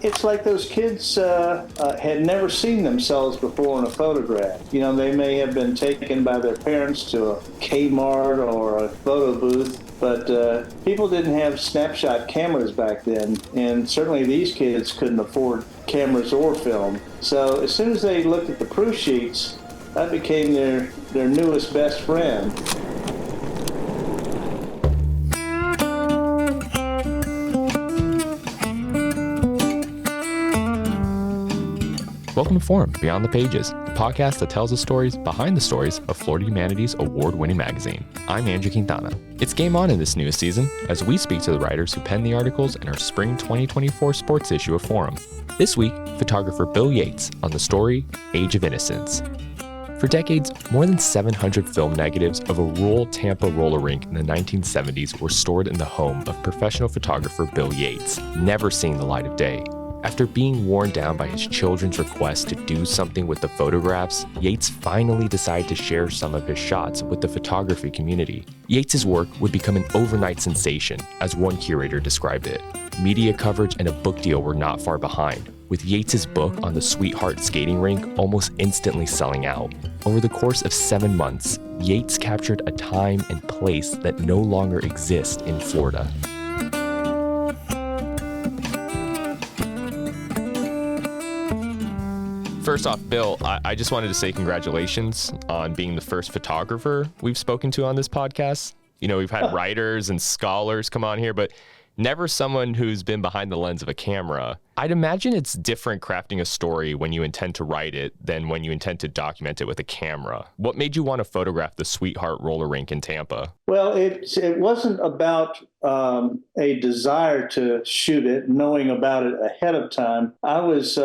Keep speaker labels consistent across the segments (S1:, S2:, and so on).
S1: It's like those kids had never seen themselves before in a photograph. You know, they may have been taken by their parents to a Kmart or a photo booth, but people didn't have snapshot cameras back then, and certainly these kids couldn't afford cameras or film. So as soon as they looked at the proof sheets, that became their newest best friend.
S2: Welcome to Forum, Beyond the Pages, the podcast that tells the stories behind the stories of Florida Humanity's award-winning magazine. I'm Andrew Quintana. It's game on in this newest season as we speak to the writers who penned the articles in our spring 2024 sports issue of Forum. This week, photographer Bill Yates on the story Age of Innocence. For decades, more than 700 film negatives of a rural Tampa roller rink in the 1970s were stored in the home of professional photographer Bill Yates, never seeing the light of day. After being worn down by his children's request to do something with the photographs, Yates finally decided to share some of his shots with the photography community. Yates' work would become an overnight sensation, as one curator described it. Media coverage and a book deal were not far behind, with Yates' book on the Sweetheart Skating Rink almost instantly selling out. Over the course of 7 months, Yates captured a time and place that no longer exist in Florida. First off, Bill, I just wanted to say congratulations on being the first photographer we've spoken to on this podcast. You know, we've had writers and scholars come on here, but never someone who's been behind the lens of a camera. I'd imagine it's different crafting a story when you intend to write it than when you intend to document it with a camera. What made you want to photograph the Sweetheart roller rink in Tampa?
S1: Well, it wasn't about a desire to shoot it, knowing about it ahead of time. I was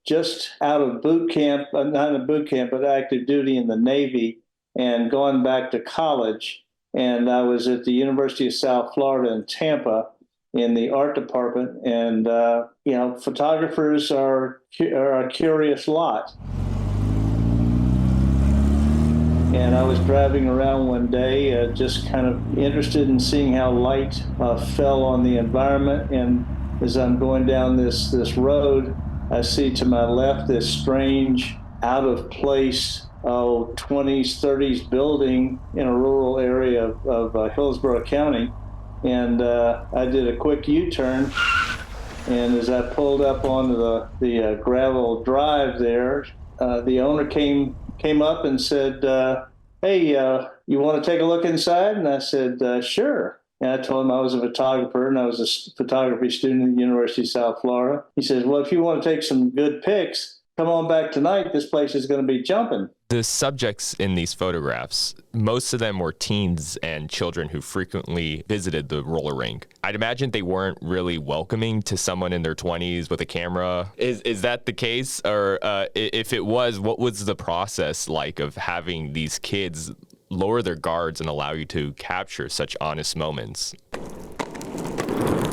S1: just out of boot camp, not in boot camp, but active duty in the Navy and going back to college. And I was at the University of South Florida in Tampa in the art department. And, photographers are a curious lot. And I was driving around one day, just kind of interested in seeing how light fell on the environment. And as I'm going down this road, I see to my left this strange, out of place, 20s, 30s building in a rural area of Hillsborough County. And I did a quick U-turn. And as I pulled up onto the gravel drive there, the owner came up and said, hey, you want to take a look inside? And I said, sure. And I told him I was a photographer and I was a photography student at the University of South Florida. He says, well, if you want to take some good pics, come on back tonight. This place is going to be jumping.
S2: The subjects in these photographs, most of them were teens and children who frequently visited the roller rink. I'd imagine they weren't really welcoming to someone in their 20s with a camera. Is that the case? Or if it was, what was the process like of having these kids lower their guards and allow you to capture such honest moments?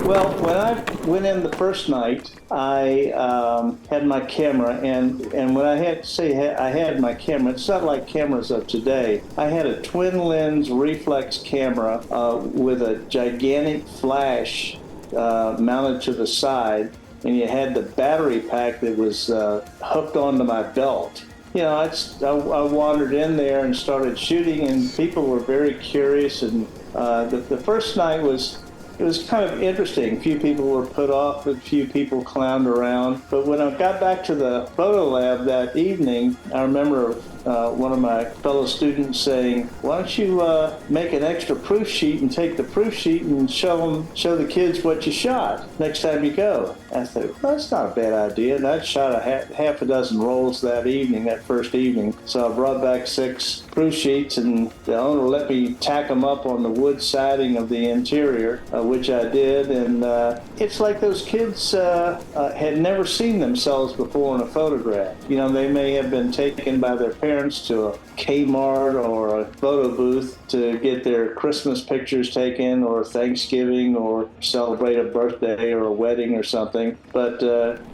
S1: Well, when I went in the first night, I had my camera, and when I had my camera, it's not like cameras of today. I had a twin lens reflex camera with a gigantic flash mounted to the side, and you had the battery pack that was hooked onto my belt. You know, I wandered in there and started shooting, and people were very curious. And the first night it was kind of interesting. A few people were put off, a few people clowned around. But when I got back to the photo lab that evening, I remember one of my fellow students saying, why don't you make an extra proof sheet and take the proof sheet and show the kids what you shot next time you go. I thought, well, that's not a bad idea. And I shot half a dozen rolls that first evening. So I brought back 6 proof sheets, and the owner let me tack them up on the wood siding of the interior, which I did. And it's like those kids had never seen themselves before in a photograph. You know, they may have been taken by their parents to a Kmart or a photo booth to get their Christmas pictures taken, or Thanksgiving, or celebrate a birthday or a wedding or something. But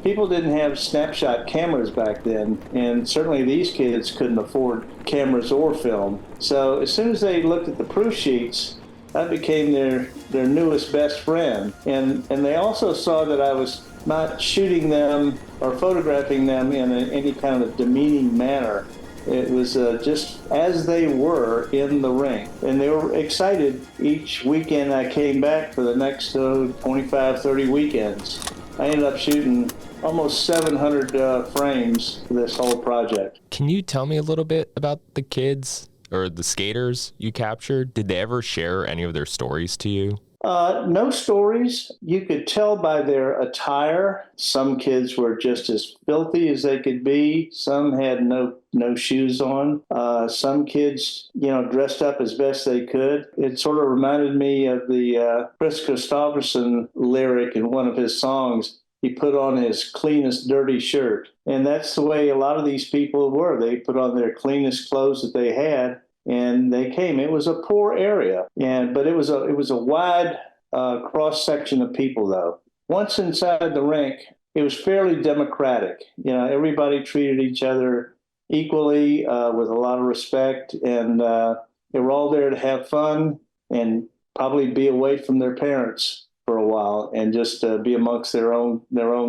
S1: people didn't have snapshot cameras back then, and certainly these kids couldn't afford cameras or film. So as soon as they looked at the proof sheets, I became their newest best friend. And they also saw that I was not shooting them or photographing them in any kind of demeaning manner. It was just as they were in the rink. And they were excited each weekend I came back for the next 25, 30 weekends. I ended up shooting almost 700 frames for this whole project.
S2: Can you tell me a little bit about the kids or the skaters you captured? Did they ever share any of their stories to you?
S1: No stories. You could tell by their attire. Some kids were just as filthy as they could be. Some had no shoes on. Some kids, dressed up as best they could. It sort of reminded me of the Chris Christopherson lyric in one of his songs. He put on his cleanest dirty shirt. And that's the way a lot of these people were. They put on their cleanest clothes that they had, and they came. It was a poor area, but it was a wide cross section of people, though. Once inside the rink, it was fairly democratic. Everybody treated each other equally with a lot of respect, and they were all there to have fun and probably be away from their parents for a while and just be amongst their own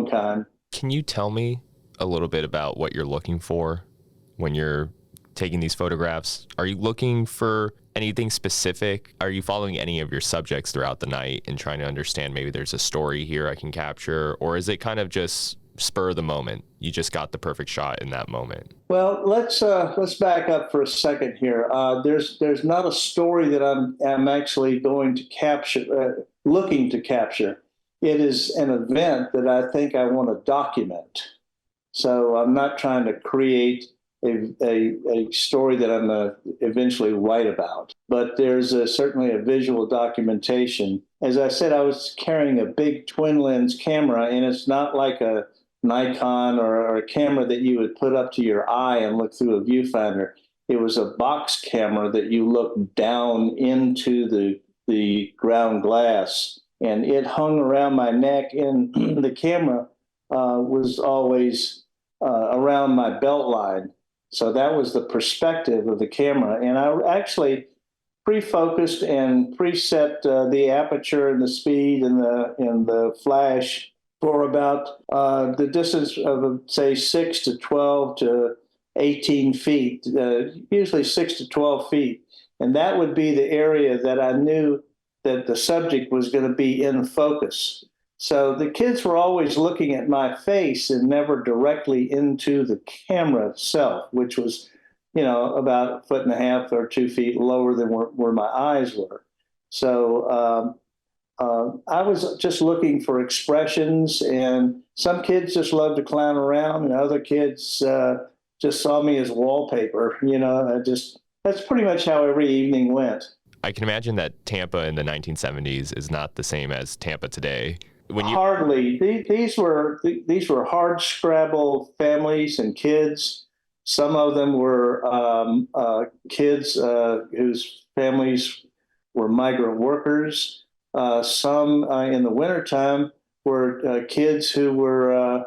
S1: kind.
S2: Can you tell me a little bit about what you're looking for when you're taking these photographs? Are you looking for anything specific? Are you following any of your subjects throughout the night and trying to understand maybe there's a story here I can capture? Or is it kind of just spur of the moment? You just got the perfect shot in that moment?
S1: Well, let's back up for a second here. There's not a story that I'm actually going to capture, looking to capture. It is an event that I think I want to document. So I'm not trying to create a story that I'm going to eventually write about. But there's certainly a visual documentation. As I said, I was carrying a big twin lens camera, and it's not like a Nikon or a camera that you would put up to your eye and look through a viewfinder. It was a box camera that you look down into the ground glass, and it hung around my neck, and the camera was always around my belt line. So that was the perspective of the camera. And I actually pre-focused and preset the aperture and the speed and the flash for about the distance of, say, 6 to 12 to 18 feet, usually 6 to 12 feet. And that would be the area that I knew that the subject was going to be in focus. So the kids were always looking at my face and never directly into the camera itself, which was, about 1.5 or 2 feet lower than where my eyes were. So I was just looking for expressions, and some kids just loved to clown around, and other kids just saw me as wallpaper. That's pretty much how every evening went.
S2: I can imagine that Tampa in the 1970s is not the same as Tampa today.
S1: Hardly. These were hard scrabble families and kids. Some of them were kids whose families were migrant workers. Some in the wintertime were kids who were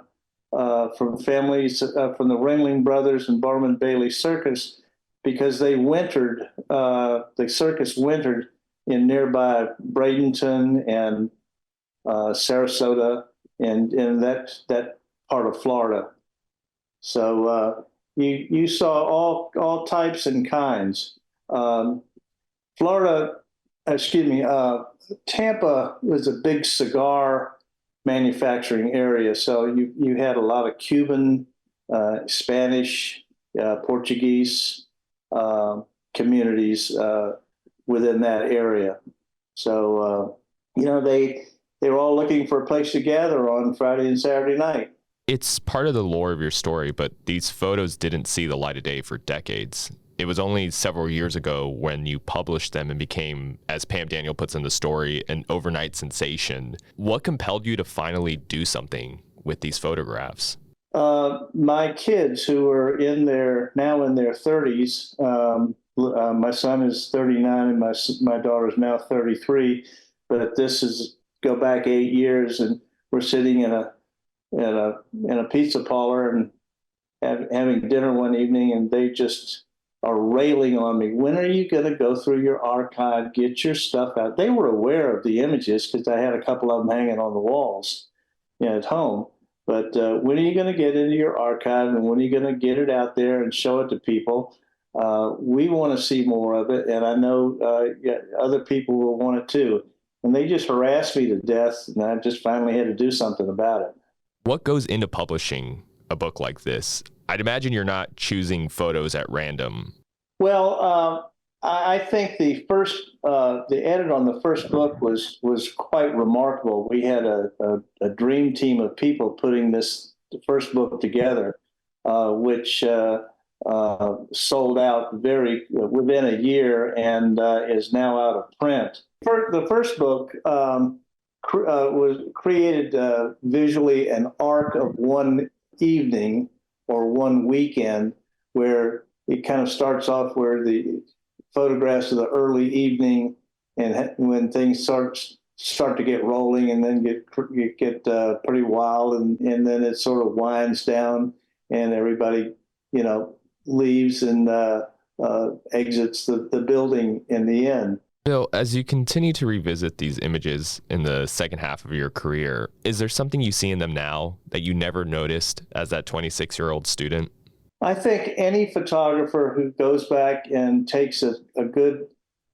S1: from families from the Ringling Brothers and Barnum and Bailey Circus, because they wintered. The circus wintered in nearby Bradenton and Sarasota and that part of Florida. So you saw all types and kinds. Tampa was a big cigar manufacturing area. So you had a lot of Cuban, Spanish, Portuguese communities within that area. So they were all looking for a place to gather on Friday and Saturday night.
S2: It's part of the lore of your story, but these photos didn't see the light of day for decades. It was only several years ago when you published them and became, as Pam Daniel puts in the story, an overnight sensation. What compelled you to finally do something with these photographs?
S1: My kids, who are now in their 30s, my son is 39 and my daughter is now 33, but this is go back 8 years, and we're sitting in a pizza parlor and having dinner one evening, and they just are railing on me. When are you going to go through your archive, get your stuff out? They were aware of the images because I had a couple of them hanging on the walls, at home. But when are you going to get into your archive, and when are you going to get it out there and show it to people? We want to see more of it, and I know other people will want it too. And they just harassed me to death, and I just finally had to do something about it.
S2: What goes into publishing a book like this? I'd imagine you're not choosing photos at random.
S1: Well, I think the edit on the first book was quite remarkable. We had a dream team of people putting the first book together, which sold out within a year and is now out of print. The first book was created visually an arc of one evening or one weekend, where it kind of starts off where the photographs of the early evening and when things start to get rolling and then get pretty wild, and then it sort of winds down and everybody leaves and exits the building in the end.
S2: Bill, as you continue to revisit these images in the second half of your career, is there something you see in them now that you never noticed as that 26-year-old student?
S1: I think any photographer who goes back and takes a good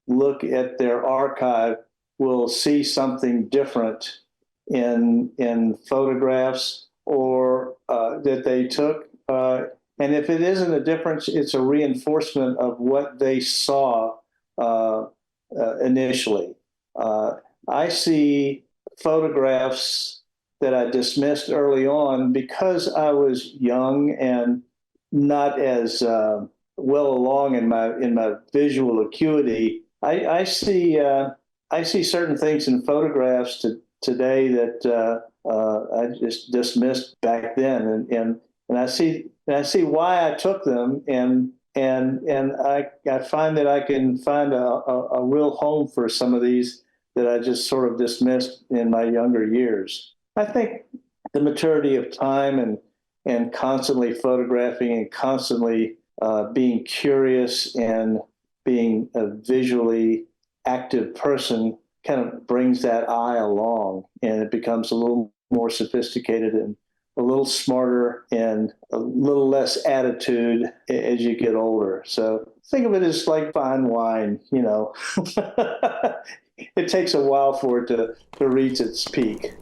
S1: look at their archive will see something different in photographs or that they took. And if it isn't a difference, it's a reinforcement of what they saw initially. I see photographs that I dismissed early on because I was young and not as well along in my visual acuity. I see certain things in photographs today that I just dismissed back then, and I see why I took them, and I find that I can find a real home for some of these that I just sort of dismissed in my younger years. I think the maturity of time and constantly photographing and constantly being curious and being a visually active person kind of brings that eye along, and it becomes a little more sophisticated and a little smarter and a little less attitude as you get older. So think of it as like fine wine, It takes a while for it to reach its peak.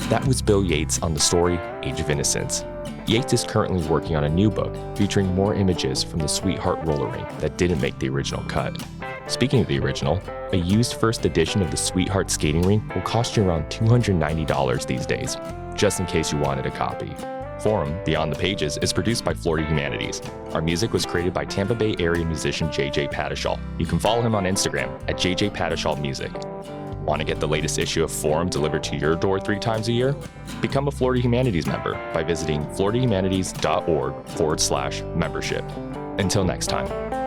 S2: That was Bill Yates on the story Age of Innocence. Yates is currently working on a new book featuring more images from the Sweetheart roller rink that didn't make the original cut. Speaking of the original, a used first edition of the Sweetheart Skating Rink will cost you around $290 these days, just in case you wanted a copy. Forum, Beyond the Pages, is produced by Florida Humanities. Our music was created by Tampa Bay area musician JJ Patishall. You can follow him on Instagram at JJ Patishall Music. Want to get the latest issue of Forum delivered to your door 3 times a year? Become a Florida Humanities member by visiting floridahumanities.org/membership. Until next time.